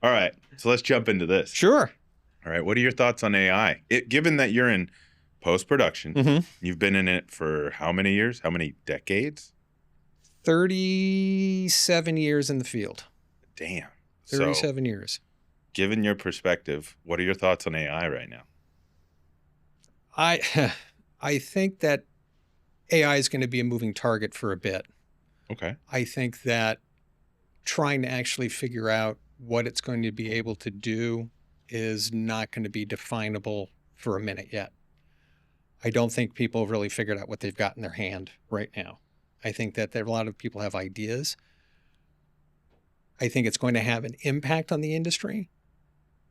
All right. So let's jump into this. Sure. All right. What are your thoughts on AI? Given that you're in post-production, you've been in it for how many years? How many decades? 37 years in the field. Damn. 37 years. Given your perspective, what are your thoughts on AI right now? I think that AI is going to be a moving target for a bit. Okay. I think that trying to actually figure out what it's going to be able to do is not going to be definable for a minute yet. I don't think people have really figured out what they've got in their hand right now. I think that there are a lot of people have ideas. I think it's going to have an impact on the industry,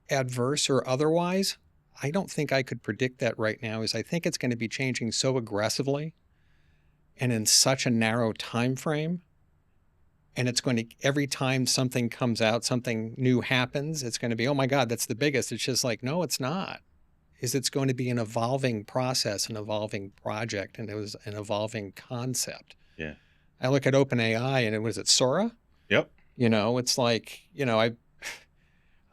adverse or otherwise. I don't think I could predict that right now, as I think it's going to be changing so aggressively and in such a narrow time frame. And it's going to, every time something comes out, something new happens, it's going to be, oh my God, that's the biggest. It's just like, no, it's not. It's going to be an evolving process, an evolving project, and it was an evolving concept. Yeah. I look at OpenAI and was it Sora? Yep. It's like,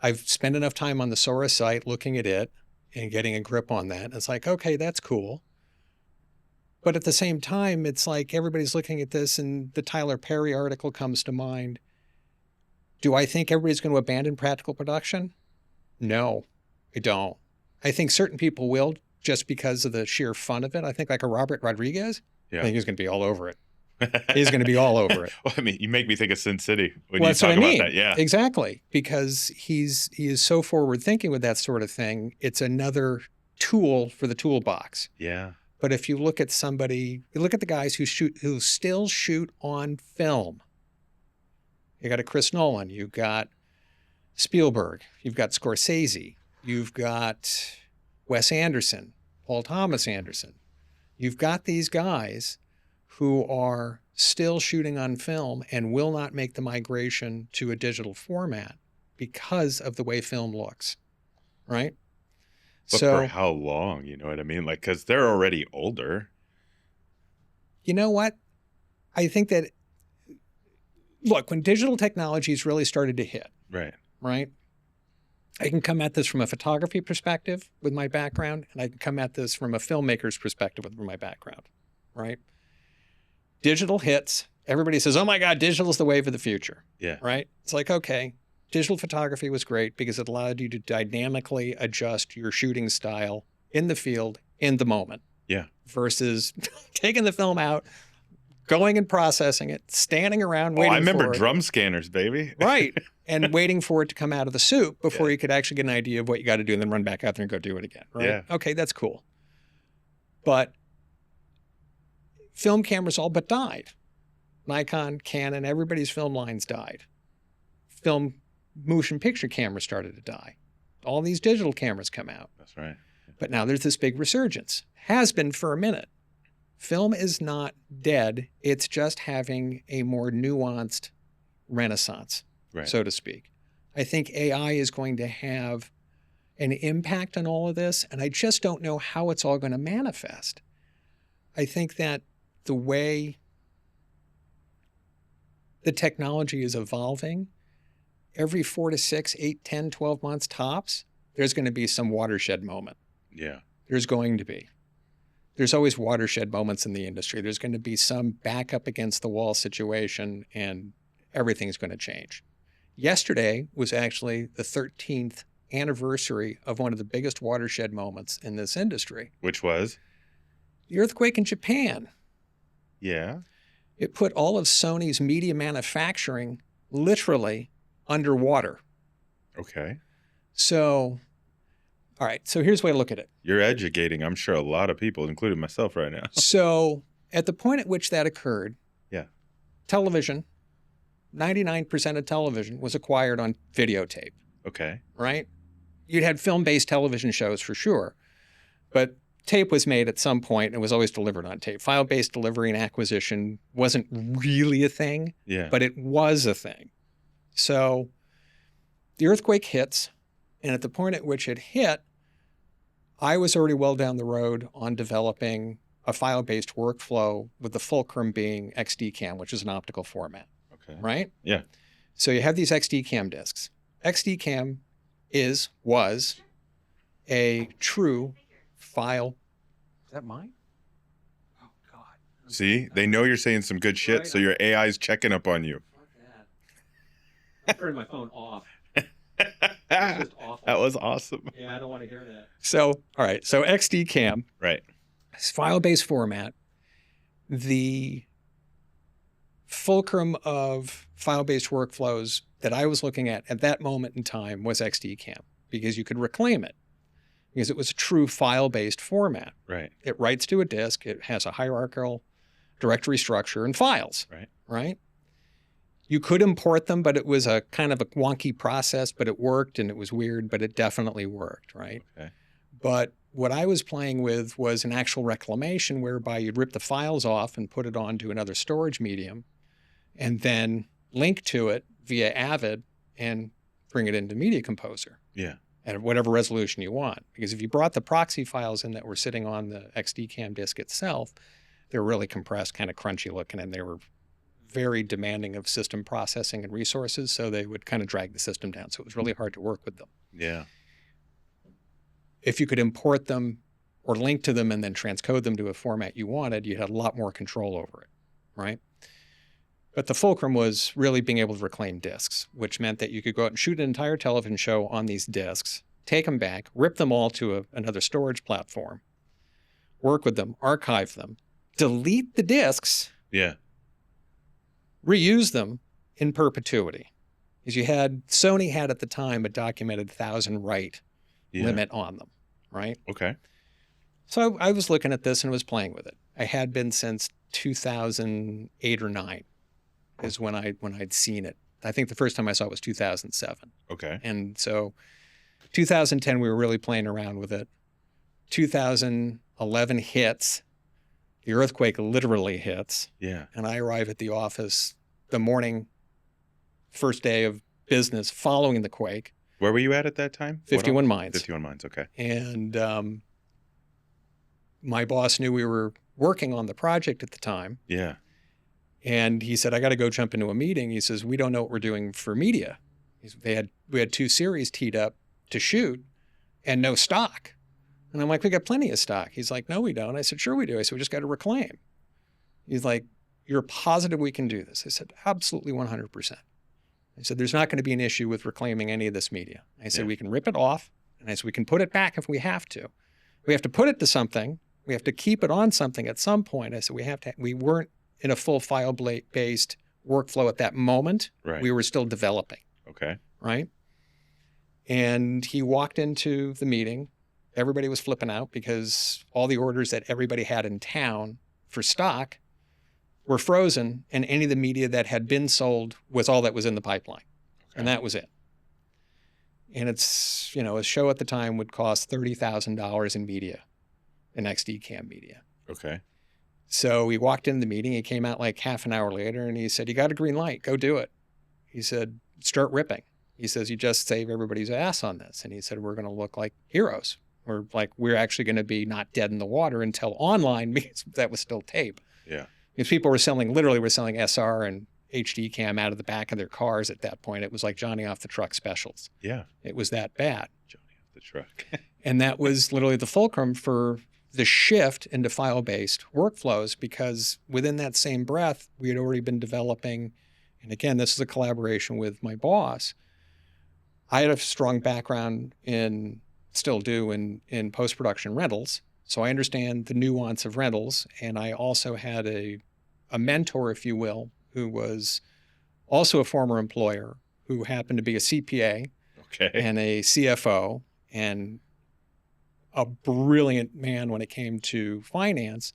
I've spent enough time on the Sora site looking at it and getting a grip on that. And it's like, okay, that's cool. But at the same time, it's like everybody's looking at this and the Tyler Perry article comes to mind. Do I think everybody's going to abandon practical production? No, I don't. I think certain people will just because of the sheer fun of it. I think like a Robert Rodriguez, I think he's going to be all over it. He's going to be all over it. Well, I mean, you make me think of Sin City when you talk about that. Yeah, exactly. Because he is so forward thinking with that sort of thing. It's another tool for the toolbox. Yeah. But if you look at somebody, you look at the guys who still shoot on film. You got a Chris Nolan, you've got Spielberg, you've got Scorsese, you've got Wes Anderson, Paul Thomas Anderson. You've got these guys who are still shooting on film and will not make the migration to a digital format because of the way film looks, right? But for how long, you know what I mean? Like, because they're already older. You know what? I think that, look, when digital technologies really started to hit, right? I can come at this from a photography perspective with my background, and I can come at this from a filmmaker's perspective with my background, right? Digital hits. Everybody says, oh my God, digital is the wave of the future. Yeah. Right? It's like, okay, digital photography was great because it allowed you to dynamically adjust your shooting style in the field in the moment. Yeah. Versus taking the film out, going and processing it, standing around waiting for it. I remember drum scanners, baby. Right. And waiting for it to come out of the soup before you could actually get an idea of what you got to do and then run back out there and go do it again. Right? Yeah. Okay, that's cool. But film cameras all but died. Nikon, Canon, everybody's film lines died. Film motion picture cameras started to die. All these digital cameras come out. That's right. But now there's this big resurgence. Has been for a minute. Film is not dead. It's just having a more nuanced renaissance, so to speak. I think AI is going to have an impact on all of this, and I just don't know how it's all going to manifest. I think that the way the technology is evolving, every 4 to 6, 8, 10, 12 months tops, there's going to be some watershed moment. Yeah. There's going to be. There's always watershed moments in the industry. There's going to be some back up against the wall situation and everything's going to change. Yesterday was actually the 13th anniversary of one of the biggest watershed moments in this industry. Which was? The earthquake in Japan. Yeah. It put all of Sony's media manufacturing literally underwater. Okay. So, all right. So here's the way to look at it. You're educating, I'm sure, a lot of people, including myself right now. So at the point at which that occurred, television, 99% of television was acquired on videotape. Okay. Right? You'd had film-based television shows for sure, but tape was made at some point and it was always delivered on tape. File-based delivery and acquisition wasn't really a thing, but it was a thing. So the earthquake hits, and at the point at which it hit, I was already well down the road on developing a file-based workflow with the fulcrum being XD-CAM, which is an optical format. Okay. Right? Yeah. So you have these XD-CAM disks. XDCAM was a true file. Is that mine? Oh, God. See, they know you're saying some good shit, so your AI's checking up on you. Fuck that. I turned my phone off. That just awful. was awesome. Yeah, I don't want to hear that. So, all right. So XDCAM, Right. it's file-based format. The fulcrum of file-based workflows that I was looking at that moment in time was XDCAM, because you could reclaim it, because it was a true file-based format. Right. It writes to a disk. It has a hierarchical directory structure and files. Right. Right. You could import them, but it was a kind of a wonky process, but it worked, and it was weird, but it definitely worked. Right. Okay. But what I was playing with was an actual reclamation whereby you'd rip the files off and put it onto another storage medium and then link to it via Avid and bring it into Media Composer. Yeah. At whatever resolution you want. Because if you brought the proxy files in that were sitting on the XDCAM disk itself, they were really compressed, kind of crunchy looking, and they were very demanding of system processing and resources, so they would kind of drag the system down. So it was really hard to work with them. Yeah. If you could import them or link to them and then transcode them to a format you wanted, you had a lot more control over it, right? But the fulcrum was really being able to reclaim disks, which meant that you could go out and shoot an entire television show on these disks, take them back, rip them all to another storage platform, work with them, archive them, delete the disks, Yeah. reuse them in perpetuity. Because Sony had at the time a documented 1,000 write limit on them, right? Okay. So I was looking at this and was playing with it. I had been since 2008 or 9 is when I'd seen it. I think the first time I saw it was 2007. Okay. And so 2010, we were really playing around with it. 2011 hits. The earthquake literally hits. Yeah. And I arrive at the office the morning, first day of business following the quake. Where were you at that time? 51 Mines. 51 Mines. Okay. And my boss knew we were working on the project at the time. Yeah. And he said, I got to go jump into a meeting. He says, we don't know what we're doing for media. We had 2 series teed up to shoot and no stock. And I'm like, we got plenty of stock. He's like, no, we don't. I said, sure we do. I said, we just got to reclaim. He's like, you're positive we can do this? I said, absolutely 100%. I said, there's not going to be an issue with reclaiming any of this media. I said, we can rip it off. And I said, we can put it back if we have to. We have to put it to something. We have to keep it on something at some point. I said, we weren't in a full file-based workflow at that moment. Right. We were still developing. Okay. Right. And he walked into the meeting. Everybody was flipping out because all the orders that everybody had in town for stock were frozen, and any of the media that had been sold was all that was in the pipeline. Okay. And that was it. And it's, a show at the time would cost $30,000 in media, in XDCAM media. Okay. So he walked into the meeting. He came out like half an hour later and he said, you got a green light, go do it. He said, start ripping. He says, you just save everybody's ass on this. And he said, we're going to look like heroes. We're actually going to be not dead in the water until online, because that was still tape. Yeah. Because people were selling SR and HD cam out of the back of their cars at that point. It was like Johnny off the truck specials. Yeah. It was that bad. Johnny off the truck. And that was literally the fulcrum for the shift into file-based workflows, because within that same breath, we had already been developing, and again, this is a collaboration with my boss. I had a strong background still do in post-production rentals, so I understand the nuance of rentals, and I also had a mentor, if you will, who was also a former employer who happened to be a CPA and a CFO and a brilliant man when it came to finance,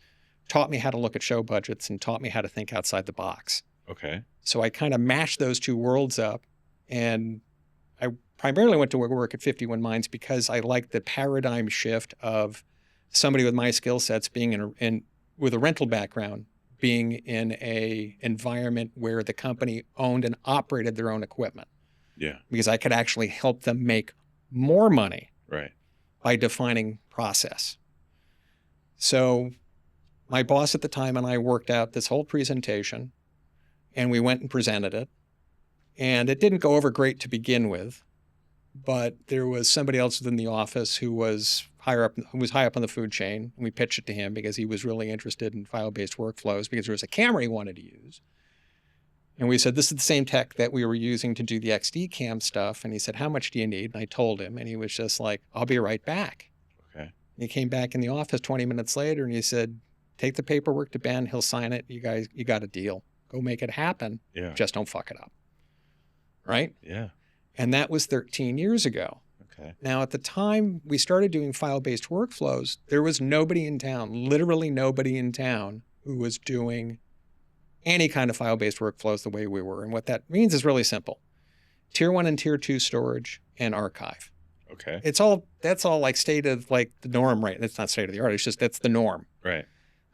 taught me how to look at show budgets and taught me how to think outside the box. Okay. So I kind of mashed those two worlds up, and I primarily went to work at 51 Mines because I liked the paradigm shift of somebody with my skill sets being with a rental background, being in a environment where the company owned and operated their own equipment. Yeah. Because I could actually help them make more money. Right. By defining process. So my boss at the time and I worked out this whole presentation, and we went and presented it. And it didn't go over great to begin with. but there was somebody else within the office who was high up on the food chain. And we pitched it to him because he was really interested in file-based workflows because there was a camera he wanted to use. And we said, this is the same tech that we were using to do the XD cam stuff. And he said, how much do you need? And I told him, and he was just like, I'll be right back. Okay. He came back in the office 20 minutes later and he said, take the paperwork to Ben. He'll sign it. You guys, you got a deal. Go make it happen. Yeah. Just don't fuck it up. Right? Yeah. And that was 13 years ago. Okay. Now, at the time we started doing file-based workflows, there was nobody in town, literally nobody in town who was doing any kind of file-based workflows the way we were. And what that means is really simple. Tier 1 and Tier 2 storage and archive. Okay. That's all like state of like the norm, right? It's not state of the art. It's just, that's the norm. Right.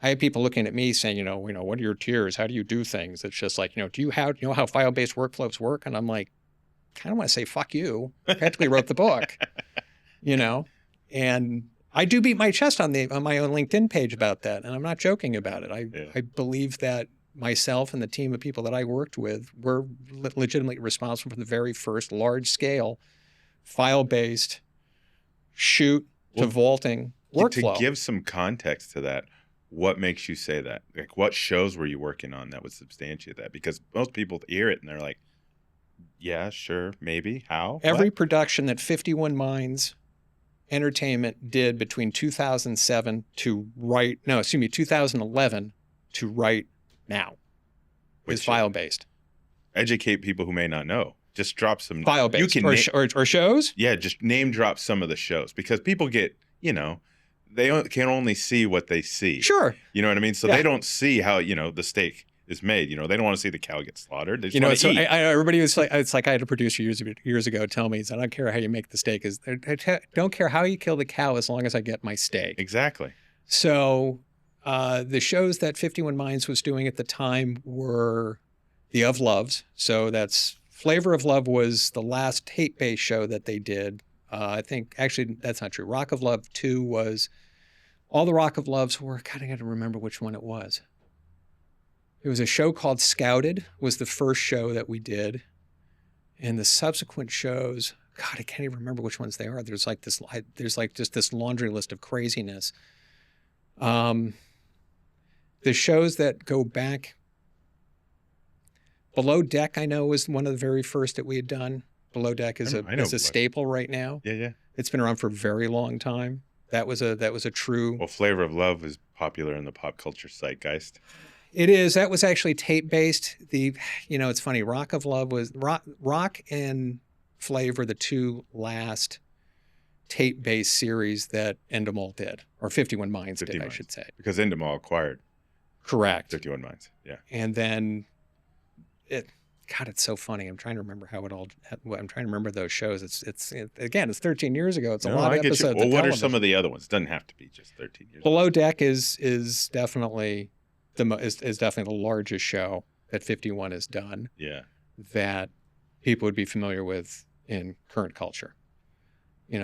I have people looking at me saying, what are your tiers? How do you do things? It's just like, do you know how file-based workflows work? And I'm like, kind of want to say, fuck you. I practically wrote the book, and I do beat my chest on my own LinkedIn page about that. And I'm not joking about it. I believe that myself and the team of people that I worked with were legitimately responsible for the very first large scale file-based shoot to vaulting workflow. To give some context to that, what makes you say that? Like, what shows were you working on that would substantiate that? Because most people hear it and they're like, yeah, sure, maybe. How? Every What? production that 51 Minds Entertainment did between 2007 to 2011 to right now is file-based. Educate people who may not know. Just drop some File-based or shows? Yeah, just name drop some of the shows because people get, they can only see what they see. Sure. You know what I mean? So they don't see how, the steak is made. They don't want to see the cow get slaughtered. They just want to eat. Everybody was like, it's like I had a producer years ago tell me, I don't care how you make the steak. I don't care how you kill the cow as long as I get my steak. Exactly. So the shows that 51 Minds was doing at the time were the Of Loves. So that's Flavor of Love was the last tape-based show that they did. I think, actually, that's not true. Rock of Love 2 was, all the Rock of Loves were, God, I got to remember which one it was. It was a show called Scouted, was the first show that we did. And the subsequent shows, God, I can't even remember which ones they are. There's just this laundry list of craziness. The shows that go back, Below Deck, I know, was one of the very first that we had done. Below Deck is a staple right now. Yeah, yeah. It's been around for a very long time. That was a true. Well, Flavor of Love is popular in the pop culture zeitgeist. It is. That was actually tape-based. It's funny. Rock of Love was Rock and Flavor, the two last tape-based series that Endemol did, or 51 Minds did, I should say. Because Endemol acquired. Correct. 51 Minds. Yeah. And then it's so funny. I'm trying to remember I'm trying to remember those shows. It's 13 years ago. It's a lot of episodes. Well, what are some of the other ones? It doesn't have to be just 13 years. Below Deck is definitely definitely the largest show that 51 has done. Yeah. That people would be familiar with in current culture.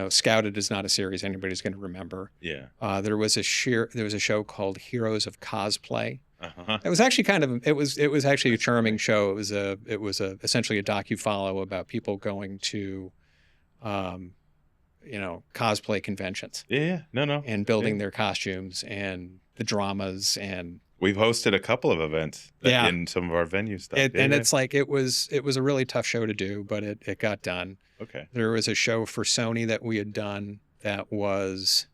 Scouted is not a series anybody's going to remember. Yeah. There was a show called Heroes of Cosplay. Uh-huh. It was actually it was actually a charming show. It was essentially a docu-follow about people going to, cosplay conventions. Yeah. No. And building their costumes and the dramas, and we've hosted a couple of events in some of our venue stuff. It's like it was a really tough show to do, but it got done. Okay. There was a show for Sony that we had done that was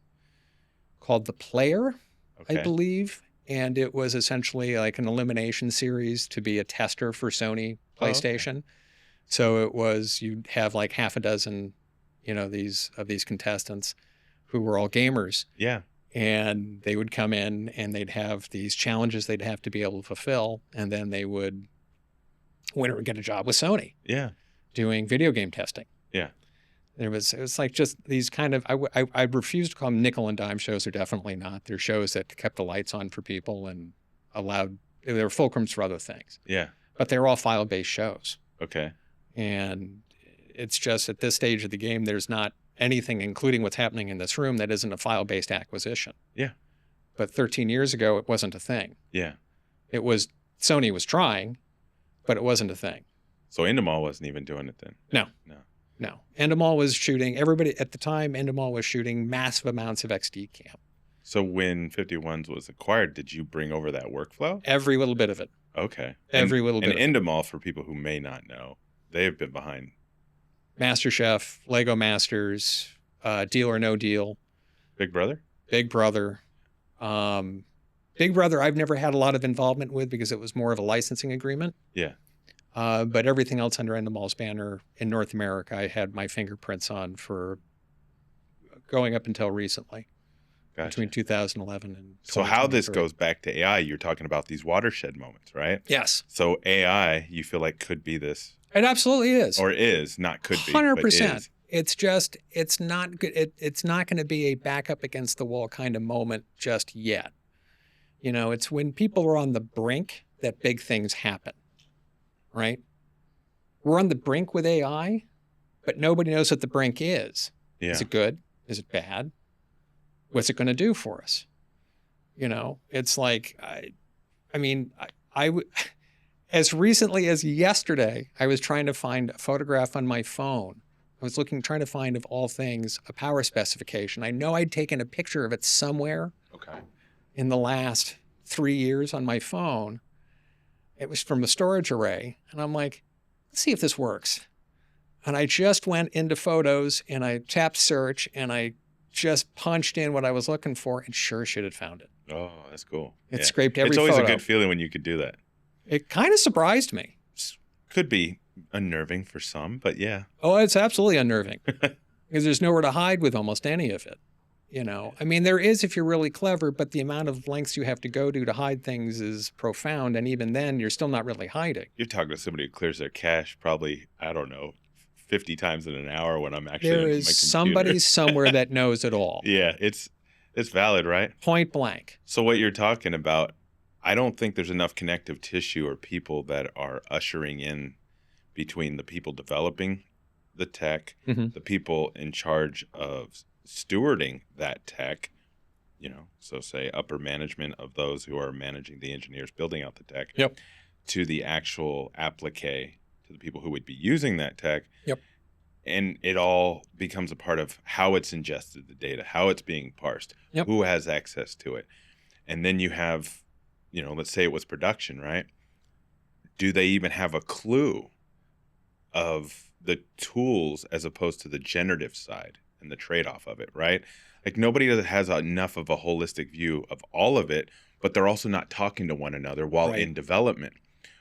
called The Player, I believe. And it was essentially like an elimination series to be a tester for Sony PlayStation. Okay. So it was, you'd have like half a dozen, these contestants who were all gamers. Yeah. And they would come in and they'd have these challenges they'd have to be able to fulfill. And then they would win or get a job with Sony. Yeah. Doing video game testing. Yeah. It was like just these kind of, I refuse to call them nickel and dime shows. They're definitely not. They're shows that kept the lights on for people and they were fulcrums for other things. Yeah. But they were all file-based shows. Okay. And it's just at this stage of the game, there's not anything, including what's happening in this room, that isn't a file-based acquisition. Yeah. But 13 years ago, it wasn't a thing. Yeah. Sony was trying, but it wasn't a thing. So Endemol wasn't even doing it then? No. No. Endemol was shooting, everybody at the time, Endemol was shooting massive amounts of XD cam. So when 51s was acquired, did you bring over that workflow? Every little bit of it. Okay. Every little And bit of it. Endemol, for people who may not know, they've been behind MasterChef, Lego Masters, Deal or No Deal, Big Brother. Big Brother. Big Brother, I've never had a lot of involvement with because it was more of a licensing agreement. Yeah. But everything else under Endemol's banner in North America, I had my fingerprints on for going up until recently, Gotcha. between 2011 and So how this 2023. goes back to AI, you're talking about these watershed moments, right? Yes, So AI, you feel like could be this, it absolutely is. or is, not could be, but 100%. is. It's just, it's not good. It's not going to be a back up against the wall kind of moment just yet. You know, it's when people are on the brink that big things happen, right? We're on the brink with AI, but nobody knows what the brink is. Yeah. Is it good? Is it bad? What's it going to do for us? You know, it's like, as recently as yesterday, I was trying to find a photograph on my phone. I was trying to find, of all things, a power specification. I know I'd taken a picture of it somewhere Okay. in the last 3 years on my phone. It was from a storage array. And I'm like, let's see if this works. And I just went into photos and I tapped search and I just punched in what I was looking for, and sure shit had found it. Oh, that's cool. It scraped every It's always photo. a good feeling when you could do that. It kind of surprised me. Could be unnerving for some, but yeah. Oh, it's absolutely unnerving because there's nowhere to hide with almost any of it. You know, I mean, there is if you're really clever, but the amount of lengths you have to go to hide things is profound. And even then, you're still not really hiding. You're talking to somebody who clears their cache probably, I don't know, 50 times in an hour when I'm actually There on my is computer. somebody somewhere that knows it all. Yeah, it's valid, right? Point blank. So what you're talking about, I don't think there's enough connective tissue or people that are ushering in between the people developing the tech, Mhm. the people in charge of stewarding that tech, you know, so say upper management of those who are managing the engineers building out the tech, Yep. to the actual applique, to the people who would be using that tech. Yep. And it all becomes a part of how it's ingested, the data, how it's being parsed, Yep. who has access to it. And then you have, you know, let's say it was production, right? Do they even have a clue of the tools as opposed to the generative side and the trade-off of it, right? Like nobody has enough of a holistic view of all of it, but they're also not talking to one another while Right. in development,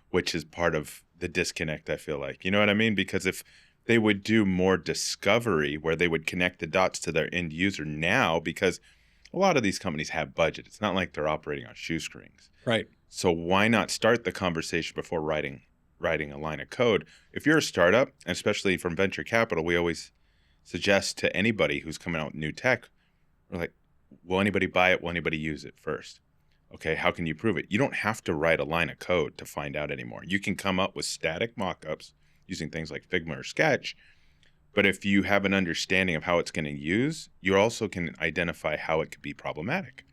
which is part of the disconnect, I feel like. You know what I mean? Because if they would do more discovery where they would connect the dots to their end user now, because a lot of these companies have budget. It's not like they're operating on shoestrings. Right. So why not start the conversation before writing a line of code? If you're a startup, and especially from venture capital, we always suggest to anybody who's coming out with new tech, we're like, will anybody buy it? Will anybody use it first? Okay, how can you prove it? You don't have to write a line of code to find out anymore. You can come up with static mock-ups using things like Figma or Sketch. But if you have an understanding of how it's going to use, you also can identify how it could be problematic.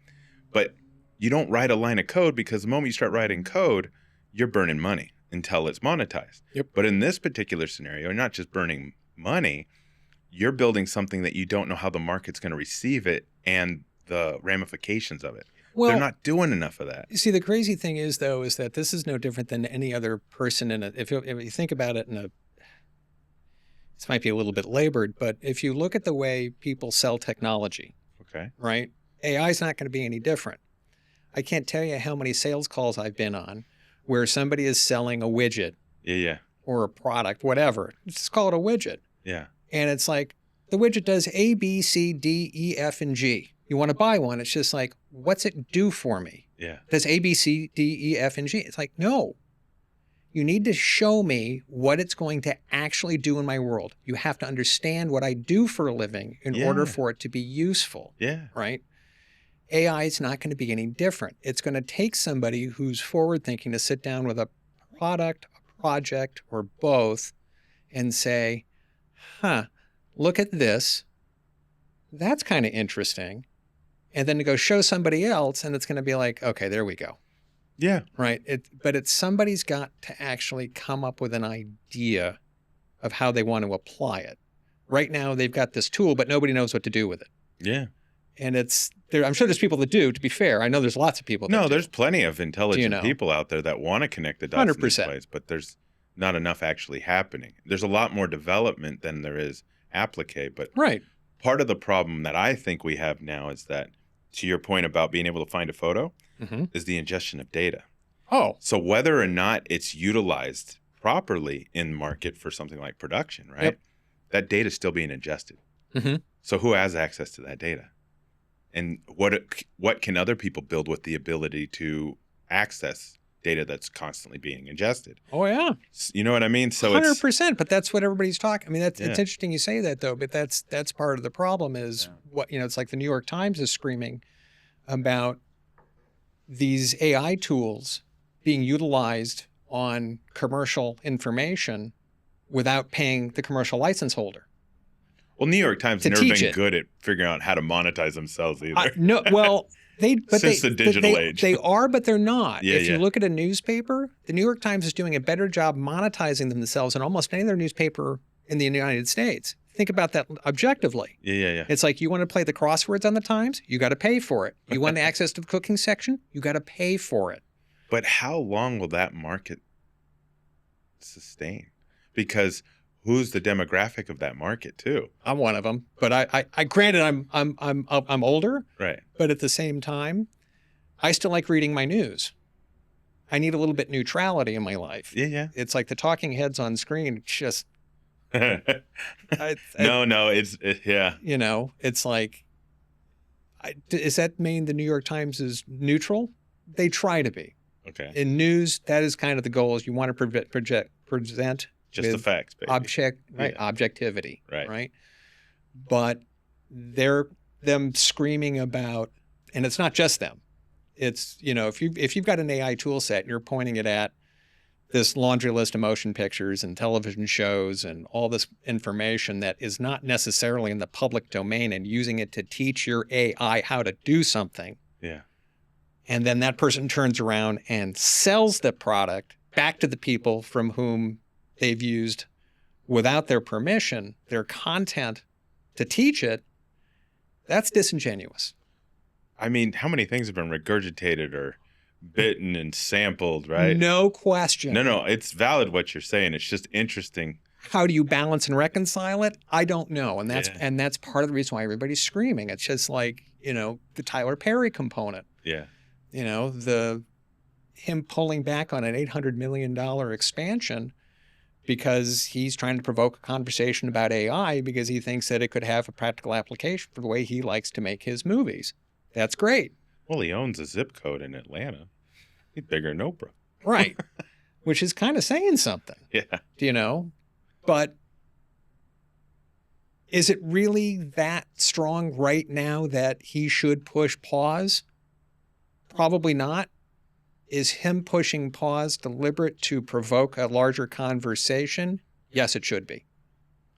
But you don't write a line of code because the moment you start writing code, you're burning money until it's monetized. Yep. But in this particular scenario, you're not just burning money, you're building something that you don't know how the market's going to receive it and the ramifications of it. Well, They're not doing enough of that. you see, the crazy thing is, though, is that this is no different than any other person in a, if you think about it this might be a little bit labored, but if you look at the way people sell technology, Okay. right? AI is not going to be any different. I can't tell you how many sales calls I've been on where somebody is selling a widget Yeah. or a product, whatever. Just call it a widget. Yeah. And it's like, the widget does A, B, C, D, E, F, and G. You want to buy one. It's just like, what's it do for me? Yeah. It does A, B, C, D, E, F, and G. It's like, no. You need to show me what it's going to actually do in my world. You have to understand what I do for a living in order Yeah. for it to be useful, Yeah. right? AI is not going to be any different. It's going to take somebody who's forward thinking to sit down with a product, a project, or both and say, look at this. That's kind of interesting. And then to go show somebody else, and it's going to be like, okay, there we go. Yeah. Right. But it's somebody's got to actually come up with an idea of how they want to apply it. Right now, they've got this tool, but nobody knows what to do with it. Yeah. And I'm sure there's people that do, to be fair. I know there's lots of people that No, do. there's plenty of intelligent know? people out there that want to connect the dots in these 100%. ways, but there's not enough actually happening. There's a lot more development than there is applique, but Right. part of the problem that I think we have now is that, to your point about being able to find a photo, is the ingestion of data. Oh, So whether or not it's utilized properly in market for something like production, right? Yep. That data is still being ingested. Mhm. So who has access to that data? And what can other people build with the ability to access data that's constantly being ingested? oh yeah. You know what I mean? So it's 100%. But that's what everybody's talking. I mean, it's Yeah. interesting you say that though, but that's part of the problem is what, it's like the New York Times is screaming about these AI tools being utilized on commercial information without paying the commercial license holder. well, New York Times To has never teach been it. good at figuring out how to monetize themselves either. No, well, Since the digital age. they are, but they're not. Yeah, If you yeah. look at a newspaper, the New York Times is doing a better job monetizing themselves than almost any other newspaper in the United States. Think about that objectively. Yeah. It's like you want to play the crosswords on the Times, you got to pay for it. You want access to the cooking section, you got to pay for it. But how long will that market sustain? Because who's the demographic of that market too? I'm one of them, but I granted I'm older, Right. but at the same time, I still like reading my news. I need a little bit neutrality in my life. Yeah. It's like the talking heads on screen. Just No, yeah. It's like, does that mean the New York Times is neutral? They try to be. Okay. In news, that is kind of the goal. Is you want to present Just the with facts, baby. objectivity, Right. right? But them screaming about, and it's not just them. It's if you've got an AI tool set and you're pointing it at this laundry list of motion pictures and television shows and all this information that is not necessarily in the public domain and using it to teach your AI how to do something. Yeah. And then that person turns around and sells the product back to the people from whom they've used, without their permission, their content to teach it. That's disingenuous. I mean, how many things have been regurgitated or bitten and sampled, right? No question. No, it's valid what you're saying. It's just interesting. How do you balance and reconcile it? I don't know. And Yeah. that's part of the reason why everybody's screaming. It's just like, the Tyler Perry component. Yeah. Him pulling back on an $800 million expansion because he's trying to provoke a conversation about AI because he thinks that it could have a practical application for the way he likes to make his movies. That's great. Well, he owns a zip code in Atlanta. He's bigger than Oprah. Right. Which is kind of saying something, Yeah. But is it really that strong right now that he should push pause? Probably not. Is him pushing pause deliberate to provoke a larger conversation? Yes, it should be.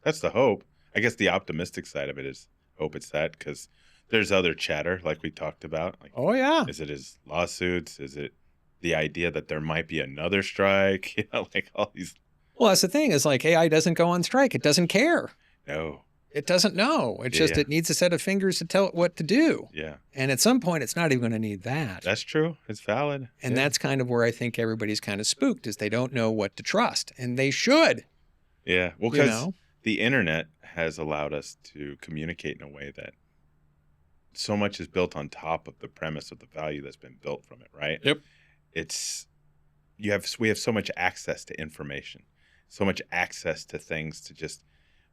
That's the hope. I guess the optimistic side of it is hope it's that, because there's other chatter like we talked about. Like, Oh, yeah. is it his lawsuits? Is it the idea that there might be another strike? Like all these. Well, that's the thing is like AI doesn't go on strike. It doesn't care. No. It doesn't know. It's just Yeah. it needs a set of fingers to tell it what to do. Yeah. And at some point, it's not even going to need that. That's true. It's valid. And Yeah. that's kind of where I think everybody's kind of spooked is they don't know what to trust. And they should. Yeah. Well, You because know? the internet has allowed us to communicate in a way that so much is built on top of the premise of the value that's been built from it, right? Yep. We have so much access to information, so much access to things to just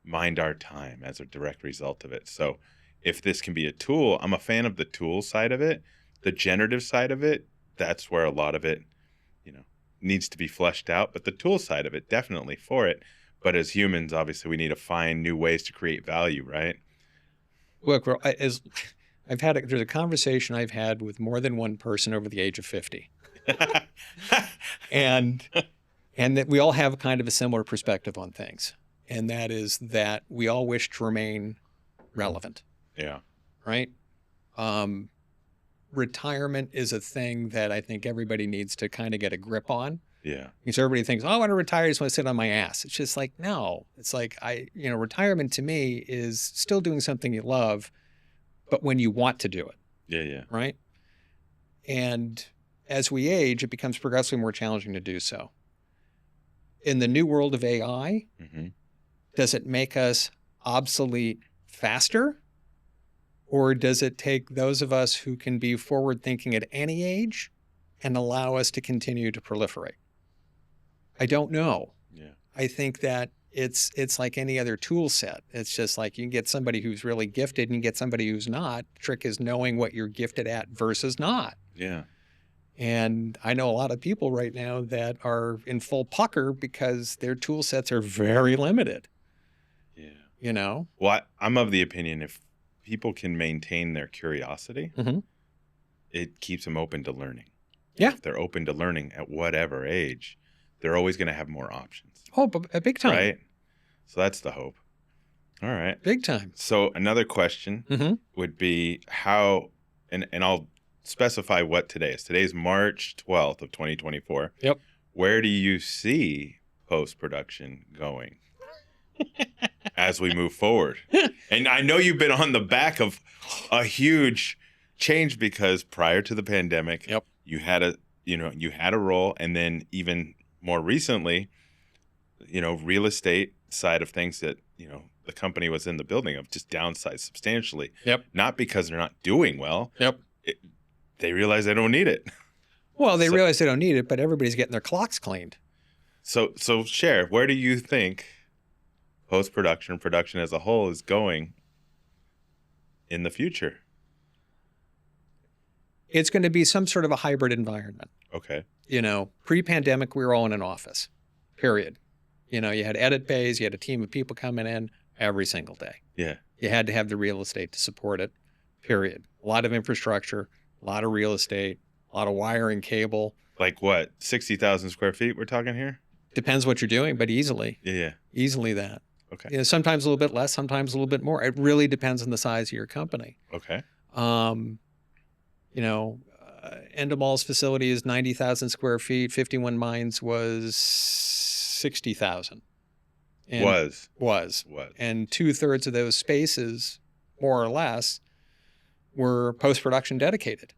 mind our time as a direct result of it. So if this can be a tool, I'm a fan of the tool side of it. The generative side of it, that's where a lot of it, needs to be fleshed out. But the tool side of it, definitely for it. But as humans, obviously, we need to find new ways to create value, right? Look, there's a conversation I've had with more than one person over the age of 50. And that we all have kind of a similar perspective on things. And that is that we all wish to remain relevant, Yeah. right? Retirement is a thing that I think everybody needs to kind of get a grip on. Yeah. Because everybody thinks, oh, I want to retire, I just want to sit on my ass. It's just like, no, it's like retirement to me is still doing something you love, but when you want to do it, Yeah. Yeah. right? And as we age, it becomes progressively more challenging to do so. In the new world of AI, Mm-hmm. does it make us obsolete faster? Or does it take those of us who can be forward thinking at any age and allow us to continue to proliferate? I don't know. Yeah. I think that it's like any other tool set. It's just like you can get somebody who's really gifted and you get somebody who's not. The trick is knowing what you're gifted at versus not. Yeah. And I know a lot of people right now that are in full pucker because their tool sets are very limited, Yeah. Well, I'm of the opinion if people can maintain their curiosity, Mhm. it keeps them open to learning. Yeah. If they're open to learning at whatever age, they're always going to have more options. Oh, but a big time. Right? So that's the hope. All right. Big time. So another question Mhm. would be how, and I'll specify what today is. Today's March 12th of 2024. Yep. Where do you see post-production going as we move forward? And I know you've been on the back of a huge change because prior to the pandemic, Yep. you had a role, and then even more recently, real estate side of things that, the company was in the building of just downsized substantially. Yep. Not because they're not doing well. Yep. They realize they don't need it. Well, they realize they don't need it, but everybody's getting their clocks cleaned. So share, where do you think post-production, production as a whole is going in the future? It's going to be some sort of a hybrid environment. Okay. Pre-pandemic, we were all in an office, period. You had edit bays, you had a team of people coming in every single day. Yeah. You had to have the real estate to support it, period. A lot of infrastructure, a lot of real estate, a lot of wiring, cable. Like what, 60,000 square feet we're talking here? Depends what you're doing, but easily. Yeah. Easily that. Okay. Sometimes a little bit less, sometimes a little bit more. It really depends on the size of your company. Okay. Endemol's facility is 90,000 square feet. 51 Mines was 60,000. Was. And 2/3 of those spaces, more or less, were post-production dedicated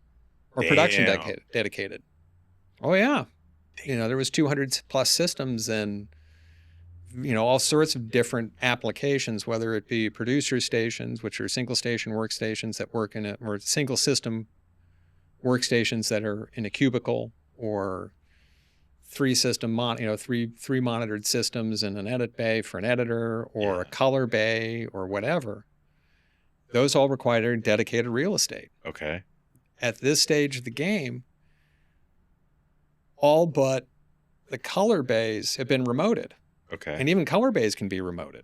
or production dedicated. Oh, yeah. There was 200 plus systems and, all sorts of different applications, whether it be producer stations, which are single station workstations that work or single system workstations that are in a cubicle, or three monitored systems in an edit bay for an editor, or a color bay, or whatever. Those all require dedicated real estate. Okay. At this stage of the game, all but the color bays have been remoted. Okay. And even color bays can be remoted.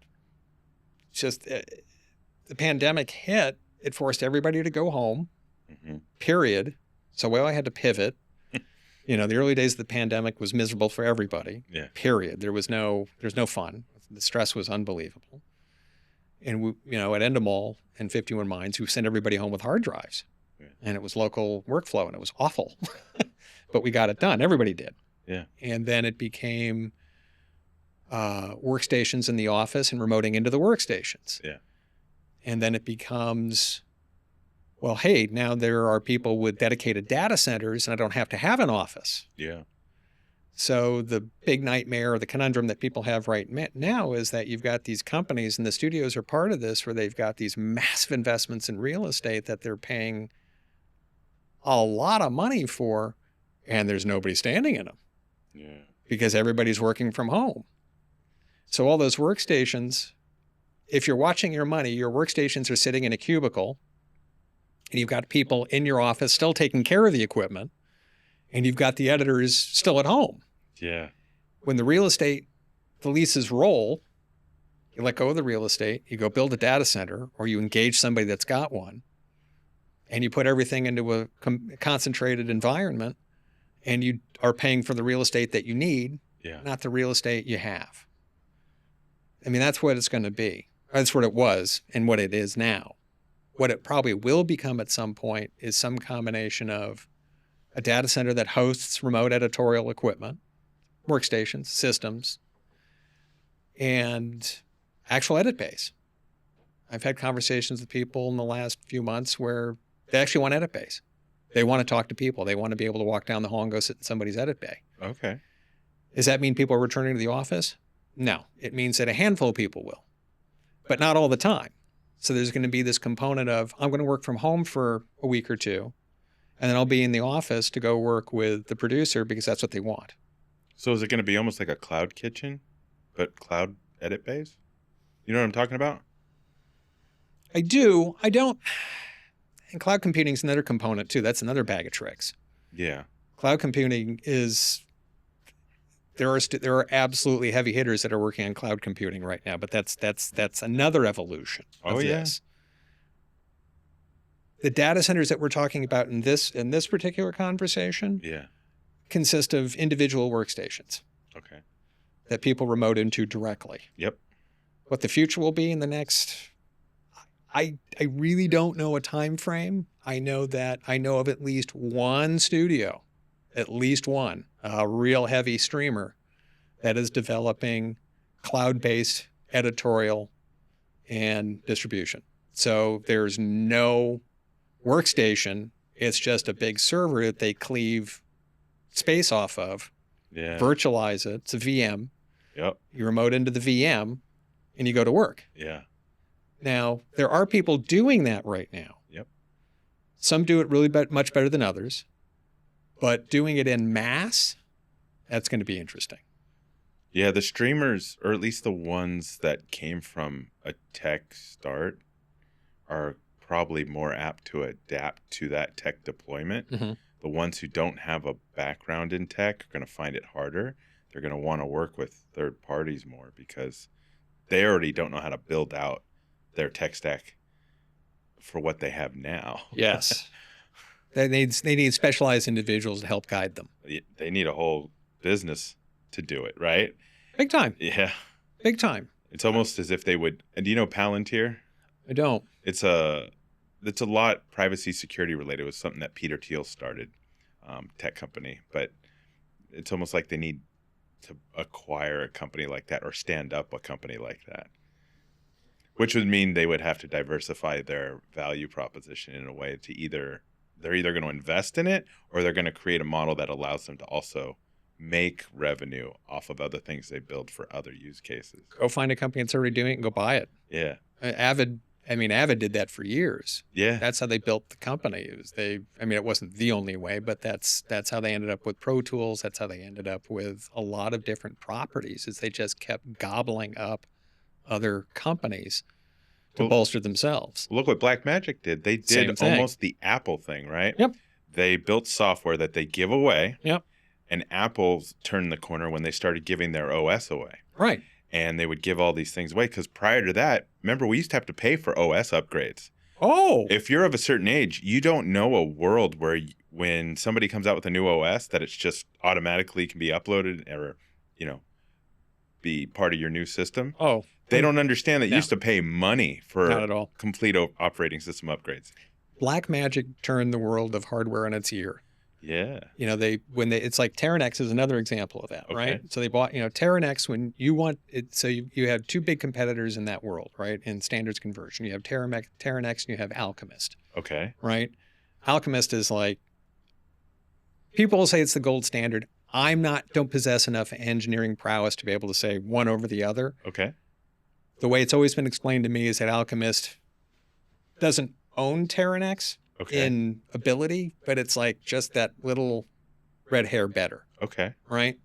It's just the pandemic hit, it forced everybody to go home, period. So we all had to pivot. The early days of the pandemic was miserable for everybody, period. There's no fun. The stress was unbelievable. And we, at Endemol and 51 Mines, we sent everybody home with hard drives. Yeah. And it was local workflow, and it was awful. But we got it done. Everybody did. Yeah. And then it became workstations in the office and remoting into the workstations. Yeah. And then it becomes, well, hey, now there are people with dedicated data centers and I don't have to have an office. Yeah. So the big nightmare, or the conundrum that people have right now, is that you've got these companies, and the studios are part of this, where they've got these massive investments in real estate that they're paying a lot of money for, and there's nobody standing in them. Yeah. Because everybody's working from home. So all those workstations, if you're watching your money, your workstations are sitting in a cubicle, and you've got people in your office still taking care of the equipment, and you've got the editors still at home. Yeah. When the leases roll, you let go of the real estate, you go build a data center, or you engage somebody that's got one, and you put everything into a concentrated environment, and you are paying for the real estate that you need, not the real estate you have. I mean, that's what it's going to be. That's what it was and what it is now. What it probably will become at some point is some combination of a data center that hosts remote editorial equipment, workstations, systems, and actual edit bays. I've had conversations with people in the last few months where they actually want edit bays. They want to talk to people. They want to be able to walk down the hall and go sit in somebody's edit bay. Okay. Does that mean people are returning to the office? No. It means that a handful of people will, but not all the time. So there's going to be this component of, I'm going to work from home for a week or two, and then I'll be in the office to go work with the producer because that's what they want. So is it going to be almost like a cloud kitchen, but cloud edit bays? You know what I'm talking about? I do. I don't. And cloud computing is another component too. That's another bag of tricks. Yeah. Cloud computing is, there are absolutely heavy hitters that are working on cloud computing right now, but that's another evolution of this. The data centers that we're talking about in this particular conversation consist of individual workstations. Okay. That people remote into directly. Yep. What the future will be in the next, I really don't know a time frame. I know of at least one studio, at least one, a real heavy streamer that is developing cloud-based editorial and distribution. So there's no workstation. It's just a big server that they cleave space off of, virtualize it. It's a VM. Yep. You remote into the VM and you go to work. Yeah. Now, there are people doing that right now. Yep. Some do it really much better than others, but doing it in mass, that's going to be interesting. Yeah, the streamers, or at least the ones that came from a tech start, are probably more apt to adapt to that tech deployment. Mm-hmm. The ones who don't have a background in tech are going to find it harder. They're going to want to work with third parties more because they already don't know how to build out their tech stack for what they have now. Yes. They need specialized individuals to help guide them. They need a whole business to do it, right? Big time. Yeah. Big time. It's almost as if they would. And do you know Palantir? I don't. It's a lot privacy security related. It was something that Peter Thiel started, tech company. But it's almost like they need to acquire a company like that or stand up a company like that, which would mean they would have to diversify their value proposition in a way to they're either going to invest in it or they're going to create a model that allows them to also make revenue off of other things they build for other use cases. Go find a company that's already doing it and go buy it. Yeah. Avid did that for years. Yeah. That's how they built the company. It wasn't the only way, but that's how they ended up with Pro Tools. That's how they ended up with a lot of different properties, is they just kept gobbling up other companies to bolster themselves. Look what Blackmagic did. They did almost the Apple thing, right? Yep. They built software that they give away. Yep. And Apple turned the corner when they started giving their OS away. Right. And they would give all these things away because prior to that, remember, we used to have to pay for OS upgrades. Oh. If you're of a certain age, you don't know a world where when somebody comes out with a new OS that it's just automatically can be uploaded or, be part of your new system. Oh. They don't understand that you used to pay money for not at all complete operating system upgrades. Blackmagic turned the world of hardware on its ear. Yeah. It's like Terranex is another example of that, right? So they bought, Terranex when you want it. So you have two big competitors in that world, right? In standards conversion, you have Terranex and you have Alchemist. Okay. Right. Alchemist is like, people say it's the gold standard. Don't possess enough engineering prowess to be able to say one over the other. Okay. The way it's always been explained to me is that Alchemist doesn't own Terranex. Okay. In ability, but it's like just that little red hair better. Okay. Right?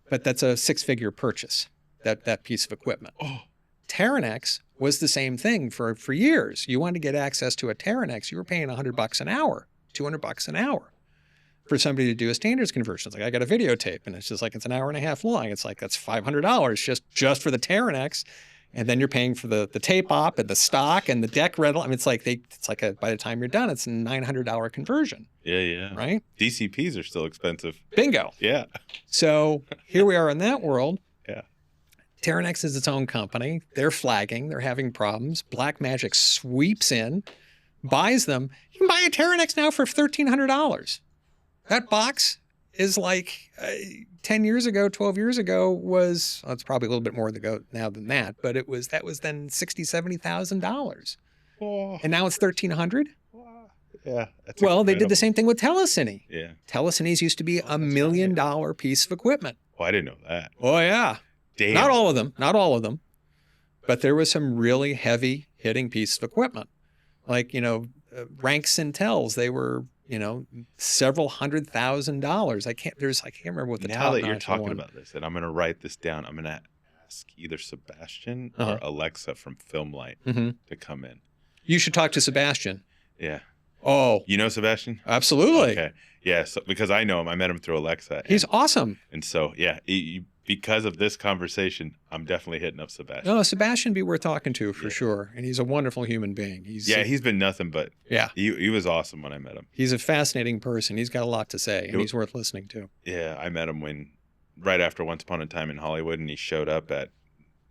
But that's a 6-figure purchase, that piece of equipment. Oh. Terranex was the same thing for years. You wanted to get access to a Terranex, you were paying $100 an hour, $200 an hour for somebody to do a standards conversion. It's like, I got a videotape and it's just like, it's an hour and a half long. It's like, that's $500 just for the Terranex. And then you're paying for the tape op and the stock and the deck rental. It's like by the time you're done, it's a $900 conversion. Yeah. Right? DCPs are still expensive. Bingo. Yeah. So here we are in that world. Yeah. Terranex is its own company. They're flagging. They're having problems. Blackmagic sweeps in, buys them. You can buy a Terranex now for $1,300. That box is like 10 years ago, 12 years ago was, well, it's probably a little bit more ago now than that, but that was then $60,000, $70,000. Oh, And now it's 1,300. yeah, that's Well, they did the incredible. same thing with telecine. Yeah. Telecines used to be a that's $1 million piece of equipment. Oh, I didn't know that. Oh, yeah. Damn. Not all of them, but there was some really heavy hitting piece of equipment. Like, ranks and tells, they were, several $100,000. I can't remember what the Now top that you're notch talking one. about this, and I'm going to write this down, I'm going to ask either Sebastian or Alexa from Filmlight to come in. You should talk to Sebastian. Yeah. Oh, You know Sebastian? absolutely. Okay. Yeah, so, because I know him. I met him through Alexa. He's awesome. And so, yeah, because of this conversation, I'm definitely hitting up Sebastian. No, Sebastian be worth talking to for sure. And he's a wonderful human being. He's been nothing but, he was awesome when I met him. He's a fascinating person. He's got a lot to say, and he's worth listening to. Yeah, I met him right after Once Upon a Time in Hollywood, and he showed up at,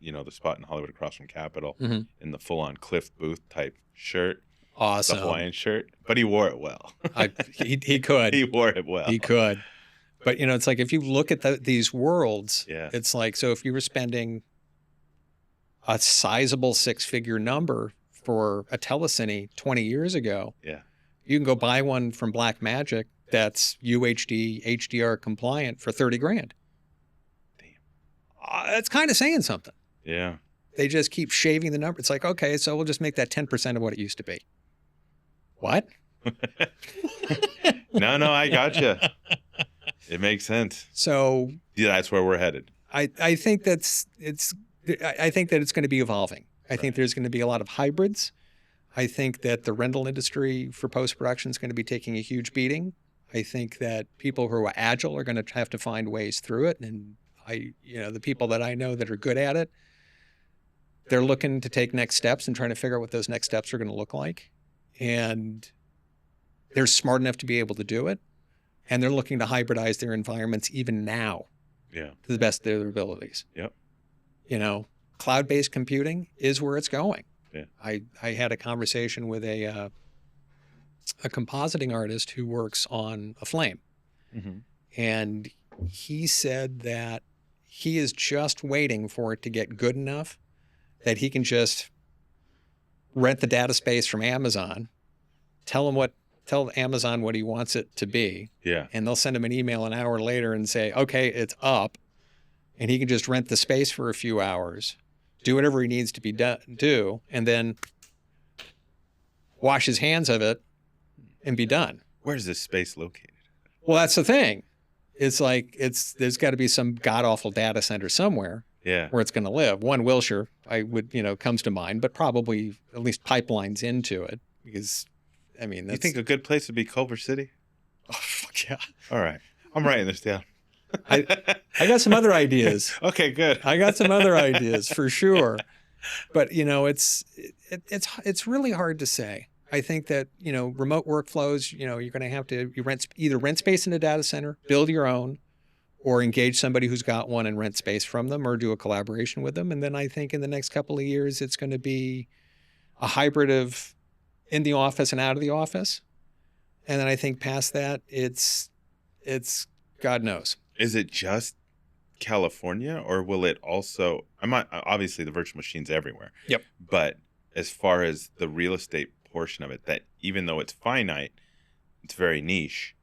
the spot in Hollywood across from Capitol in the full-on Cliff Booth type shirt. Awesome. The Hawaiian shirt, but he wore it well. He could. He wore it well. He could. But, it's like if you look at these worlds, it's like, so if you were spending a sizable six-figure number for a telecine 20 years ago, you can go buy one from Blackmagic that's UHD, HDR compliant for 30 grand. Damn. That's kind of saying something. Yeah. They just keep shaving the number. It's like, okay, so we'll just make that 10% of what it used to be. What? No, I gotcha. It makes sense. So that's where we're headed. I think that it's going to be evolving. I think there's going to be a lot of hybrids. I think that the rental industry for post-production is going to be taking a huge beating. I think that people who are agile are going to have to find ways through it. And the people that I know that are good at it, they're looking to take next steps and trying to figure out what those next steps are going to look like. And they're smart enough to be able to do it. And they're looking to hybridize their environments even now to the best of their abilities. Yep. Cloud-based computing is where it's going. Yeah. I had a conversation with a compositing artist who works on a flame. And he said that he is just waiting for it to get good enough that he can just rent the data space from Amazon, tell Amazon what he wants it to be. Yeah. And they'll send him an email an hour later and say, okay, it's up. And he can just rent the space for a few hours, do whatever he needs to do, and then wash his hands of it and be done. Where's this space located? Well, that's the thing. It's like, there's got to be some god-awful data center somewhere. Where it's going to live. One, Wilshire, comes to mind, but probably at least pipelines into it because, you think a good place would be Culver City? Oh, fuck yeah. All right. I'm writing this down. I got some other ideas. Okay, good. I got some other ideas for sure. But, it's really hard to say. I think that, remote workflows, you're going to have to either rent space in a data center, build your own, or engage somebody who's got one and rent space from them or do a collaboration with them. And then I think in the next couple of years, it's going to be a hybrid of in the office and out of the office. And then I think past that, it's God knows. Is it just California or will it also, obviously the virtual machine's everywhere. Yep. But as far as the real estate portion of it, that even though it's finite, it's very niche.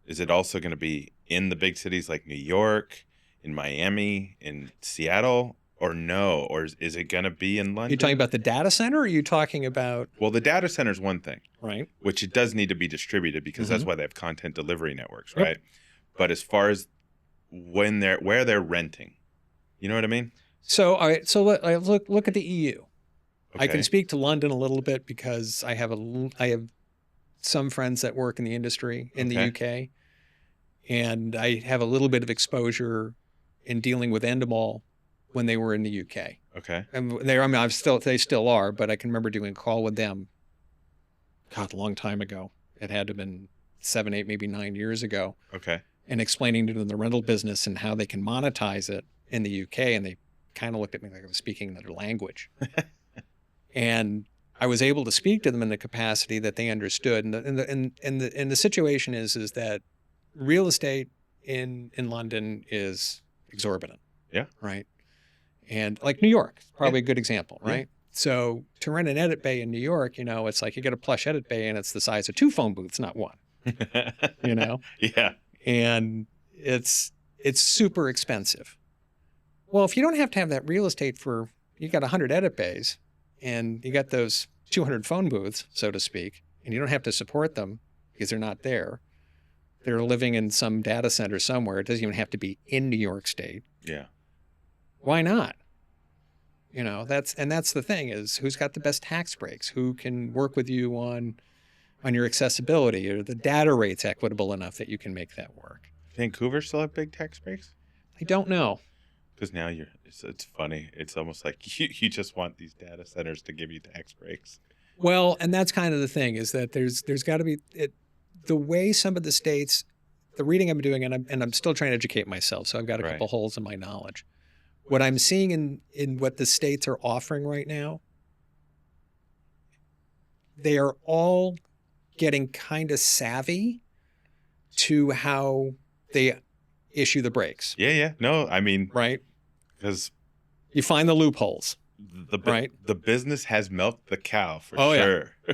Is it also going to be in the big cities like New York, in Miami, in Seattle, or no? Or is it going to be in London? You're talking about the data center, or are you talking about? Well, the data center is one thing, right? Which it does need to be distributed because that's why they have content delivery networks, right? But as far as where they're renting, you know what I mean? So, all right. So look at the EU. Okay. I can speak to London a little bit because I have some friends that work in the industry in the UK. And I have a little bit of exposure in dealing with Endemol when they were in the UK. Okay. And they still are, but I can remember doing a call with them, God, a long time ago. It had to have been 7, 8, maybe 9 years ago. Okay. And explaining to them the rental business and how they can monetize it in the UK. And they kind of looked at me like I was speaking another language. And I was able to speak to them in the capacity that they understood. And the situation is that real estate in London is exorbitant. Yeah. Right. And like New York, probably Yeah. a good example, Yeah. right? So to rent an edit bay in New York, it's like you get a plush edit bay and it's the size of 2 phone booths, not one, you know? Yeah. And it's super expensive. Well, if you don't have to have that real estate you got 100 edit bays and you got those 200 phone booths, so to speak, and you don't have to support them because they're not there. They're living in some data center somewhere. It doesn't even have to be in New York State. Yeah. Why not? That's the thing is who's got the best tax breaks? Who can work with you on your accessibility, or the data rates equitable enough that you can make that work? Vancouver still have big tax breaks? I don't know. Because now it's funny. It's almost like you just want these data centers to give you tax breaks. Well, and that's kind of the thing is that there's got to be the way some of the states, the reading I'm doing, and I'm still trying to educate myself, so I've got a couple holes in my knowledge. What I'm seeing in what the states are offering right now, they are all getting kind of savvy to how they issue the breaks. Yeah, yeah. No, I mean, right? Because you find the loopholes. The business has milked the cow for sure. Yeah.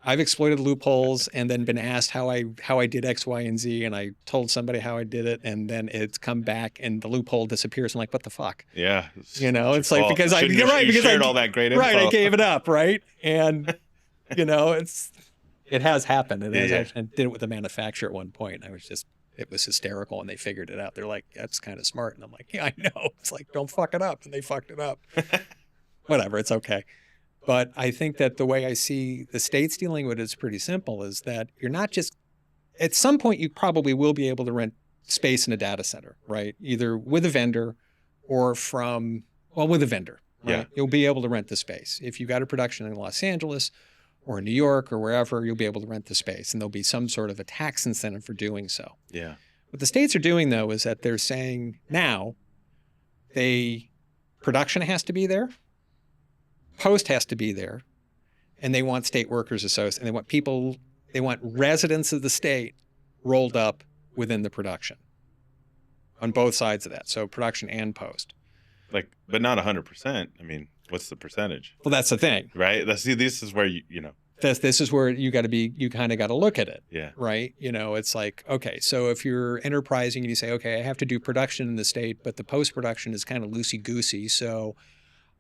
I've exploited loopholes and then been asked how I did X, Y, and Z, and I told somebody how I did it, and then it's come back and the loophole disappears. I'm like, what the fuck? Yeah. It's like because I shared all that great info. Right, I gave it up, right? And it has happened. I did it with a manufacturer at one point. It was hysterical, and they figured it out. They're like, that's kind of smart. And I'm like, yeah, I know. It's like, don't fuck it up. And they fucked it up. Whatever, it's okay. But I think that the way I see the states dealing with it is pretty simple, is that you're not just, at some point you probably will be able to rent space in a data center, right? Either with a vendor or with a vendor, right? Yeah. You'll be able to rent the space. If you've got a production in Los Angeles or New York or wherever, you'll be able to rent the space, and there'll be some sort of a tax incentive for doing so. Yeah. What the states are doing, though, is that they're saying now production has to be there, post has to be there, and they want state workers associated, and they want residents of the state rolled up within the production on both sides of that. So production and post. But not 100%. I mean, what's the percentage? Well, that's the thing. Right? This is where This is where you kind of got to look at it. Yeah. Right. It's like, okay, so if you're enterprising and you say, okay, I have to do production in the state, but the post-production is kind of loosey-goosey. So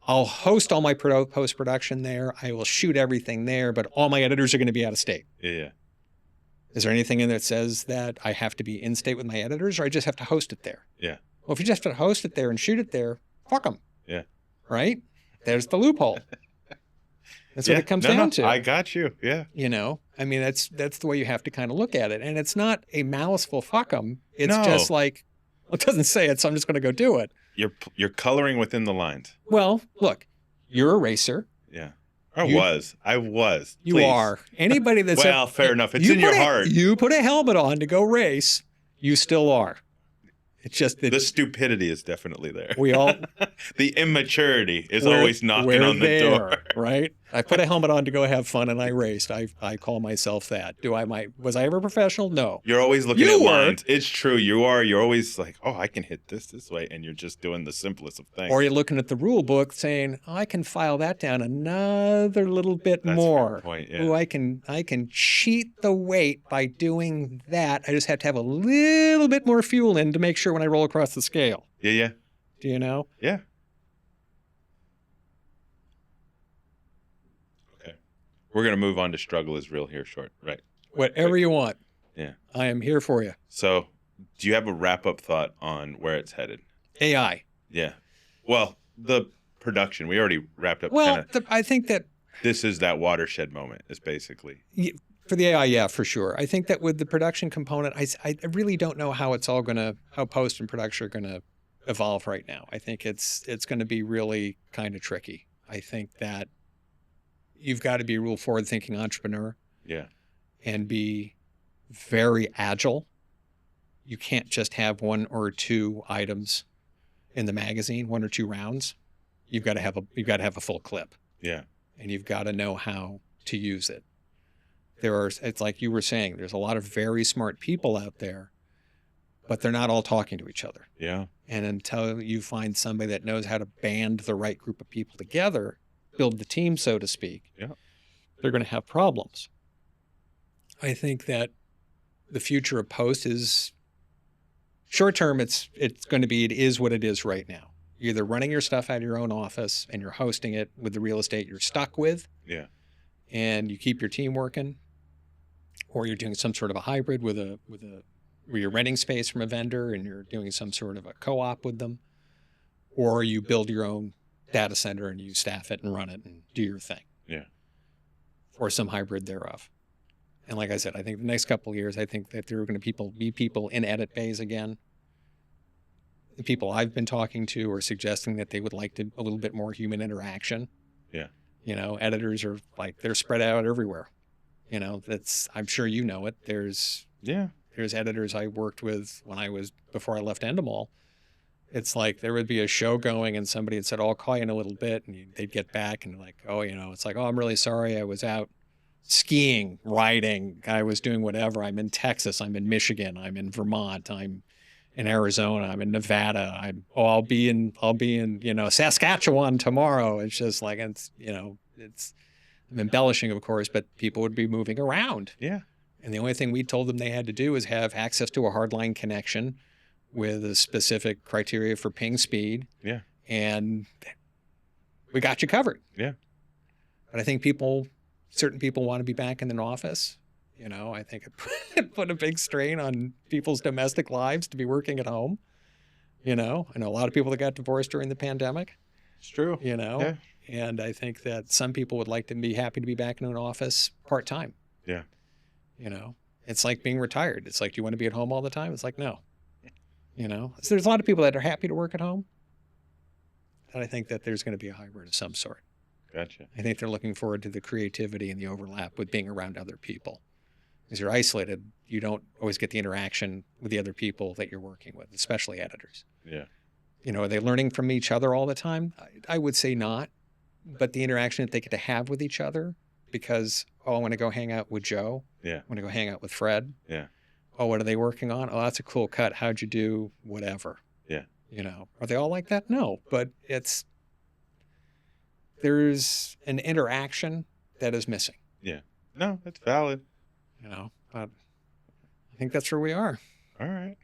I'll host all my post-production there. I will shoot everything there, but all my editors are going to be out of state. Yeah. Is there anything in there that says that I have to be in state with my editors, or I just have to host it there? Yeah. Well, if you just have to host it there and shoot it there, fuck them. Yeah. Right? There's the loophole. That's what it comes down to. I got you. Yeah. I mean, that's the way you have to kind of look at it. And it's not a maliceful fuck them. It's No. just like, well, it doesn't say it, so I'm just going to go do it. You're coloring within the lines. Well, look, you're a racer. Yeah. I was. You Please. are. Anybody that's Well, fair enough. It's in your heart. You put a helmet on to go race, you still are. It's just that The stupidity is definitely there. we all The immaturity is always knocking on the door. Right? I put a helmet on to go have fun, and I raced. I call myself that. Was I ever professional? No. You're always looking You at were. lines. It's true. You are. You're always like, oh, I can hit this way, and you're just doing the simplest of things. Or you're looking at the rule book saying, oh, I can file that down another little bit That's a more. fair point, yeah. Oh, I can cheat the weight by doing that. I just have to have a little bit more fuel in to make sure when I roll across the scale. Yeah. Do you know? Yeah. Okay. We're going to move on to struggle is real here short. Right. Whatever you want. Yeah. I am here for you. So do you have a wrap-up thought on where it's headed? AI. Yeah. Well, the production, we already wrapped up. Well, I think that This is that watershed moment, is basically. for the AI, yeah, for sure. I think that with the production component, I really don't know how how post and production are going to evolve right now. I think it's going to be really kind of tricky. I think that you've got to be a real forward-thinking entrepreneur Yeah. and be very agile. You can't just have one or two items in the magazine, one or two rounds. You've got to have a full clip, Yeah. and you've got to know how to use it. It's like you were saying, there's a lot of very smart people out there, but they're not all talking to each other. Yeah. And until you find somebody that knows how to band the right group of people together, build the team, so to speak, Yeah. they're going to have problems. I think that the future of post is short term. It's going to be, it is what it is right now. You're either running your stuff out of your own office and you're hosting it with the real estate you're stuck with, Yeah. and you keep your team working, or you're doing some sort of a hybrid where you're renting space from a vendor and you're doing some sort of a co-op with them, or you build your own data center and you staff it and run it and do your thing. Yeah. Or some hybrid thereof. And like I said, I think the next couple of years, I think that there are going to be people in edit bays again. The people I've been talking to are suggesting that they would like a little bit more human interaction. Yeah. Editors are like, they're spread out everywhere. I'm sure you know it. There's editors I worked with before I left Endemol. It's like there would be a show going and somebody had said, "Oh, I'll call you in a little bit." And they'd get back and like, "Oh, it's like, oh, I'm really sorry. I was out skiing, riding. I was doing whatever. I'm in Texas. I'm in Michigan. I'm in Vermont. I'm in Arizona. I'm in Nevada. I'll be in, Saskatchewan tomorrow." It's just like, I'm embellishing, of course, but people would be moving around. Yeah. And the only thing we told them they had to do is have access to a hardline connection with a specific criteria for ping speed. Yeah. And we got you covered. Yeah. But I think certain people want to be back in an office. I think it put a big strain on people's domestic lives to be working at home. I know a lot of people that got divorced during the pandemic. It's true. Yeah. And I think that some people would like to be happy to be back in an office part-time. Yeah. It's like being retired. It's like, do you want to be at home all the time? It's like, no. So there's a lot of people that are happy to work at home. And I think that there's going to be a hybrid of some sort. Gotcha. I think they're looking forward to the creativity and the overlap with being around other people. Because you're isolated, you don't always get the interaction with the other people that you're working with, especially editors. Yeah. Are they learning from each other all the time? I would say not. But the interaction that they get to have with each other, because, oh, I want to go hang out with Joe. Yeah. I want to go hang out with Fred. Yeah. Oh, what are they working on? Oh, that's a cool cut. How'd you do whatever? Yeah. Are they all like that? No, but there's an interaction that is missing. Yeah. No, that's valid. But I think that's where we are. All right.